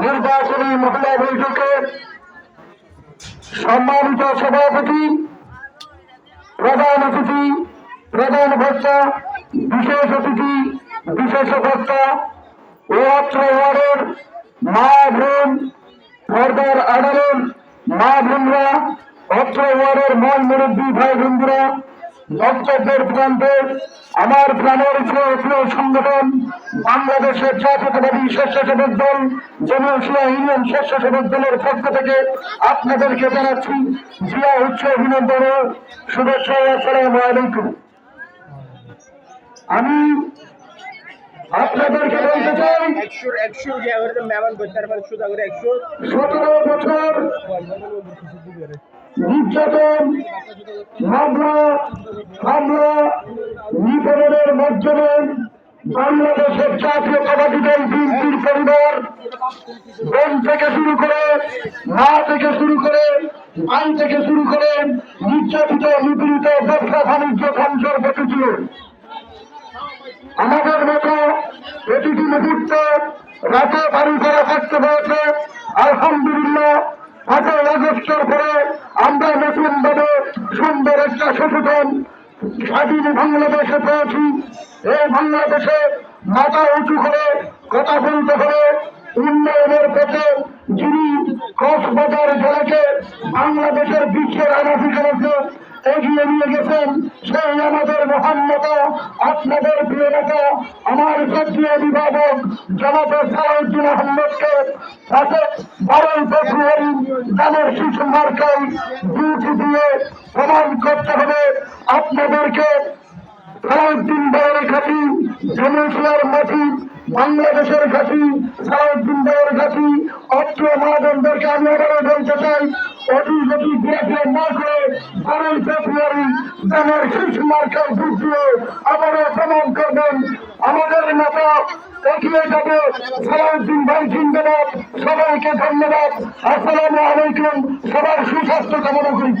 নির্বাচনী মহিলা বৈঠকে সম্মানিত সভাপতি, প্রধান অতিথি, প্রধান বক্তা, বিশেষ অতিথি, বিশেষ বক্তা ও অত্র ওয়ার্ডের মা বোন, পর্দার আড়ালের মা বোনরা, অত্র ওয়ার্ডের মন মুরব্বী ভাই বন্ধুরা, বক্তব্যের প্রান্তে আমার প্রাণের প্রিয় সংগঠন বাংলাদেশের জাতীয়তাবাদী স্বেচ্ছাসেবক দল জনশিয়া ইউনিয়ন স্বেচ্ছাসেবক দলের পক্ষ থেকে আপনাদেরকে জানাচ্ছি জিয়া উচ্চ অভিনন্দন ও শুভেচ্ছা। আসসালামু আলাইকুম। আমি আপনাদেরকে বলতে চাই 17 বছর নির্যাতন, মামলা, হামলা, নিপীড়নের মাধ্যমে বাংলাদেশের জাতীয়তাবাদী দল বিএনপির পরিবার বোন থেকে শুরু করে, মা থেকে শুরু করে, আইন থেকে শুরু করে নির্যাতিত, নিপীড়িত, ব্যবসা বাণিজ্য ধ্বংসের পথে ছিল। আমাদের মতো প্রতিটি মুহূর্তে রাতে বাড়ি করে থাকতে হয়েছে। আলহামদুলিল্লাহ 5ই আগস্টের পরে আমরা নতুন ভাবে সুন্দর একটা সচেতন স্বাধীন বাংলাদেশে পেয়েছি। এই বাংলাদেশে মাথা উঁচু করে কথা বলতে হবে। উন্নয়নের পথে যিনি কক্সবাজার জেলাকে বাংলাদেশের বিশ্বের আনাধিকারকে এগিয়ে নিয়ে গেছেন, সেই আমাদের মহান নেতা, আপনাদের প্রিয় নেতা, আমার জাতীয় অভিভাবক জনাব সালাউদ্দিন আহমেদকে 12ই ফেব্রুয়ারি দানের শিশু মার্কায় ভোট দিয়ে প্রমাণ করতে হবে আপনাদেরকে সালাউদ্দিন ভাইয়ের ঘাঁটি, জনশিয়ার মাটি, বাংলাদেশের ঘাঁটি, সালাউদ্দিন ভাইয়ের ঘাঁটি। অত্র মহাজনদেরকে আমি আবারও বলতে চাই, অতি গতি বিরাট না করে 12ই ফেব্রুয়ারি দানের শিশু মার্কায় ভোট দিয়ে আবারও প্রমাণ করবেন আমাদের নেতা এগিয়ে যাবে। সালাউদ্দিন ভাই জিন্দাবাদ। সবাইকে ধন্যবাদ। আসসালামু আলাইকুম। সবার সুস্বাস্থ্য কামনা করি।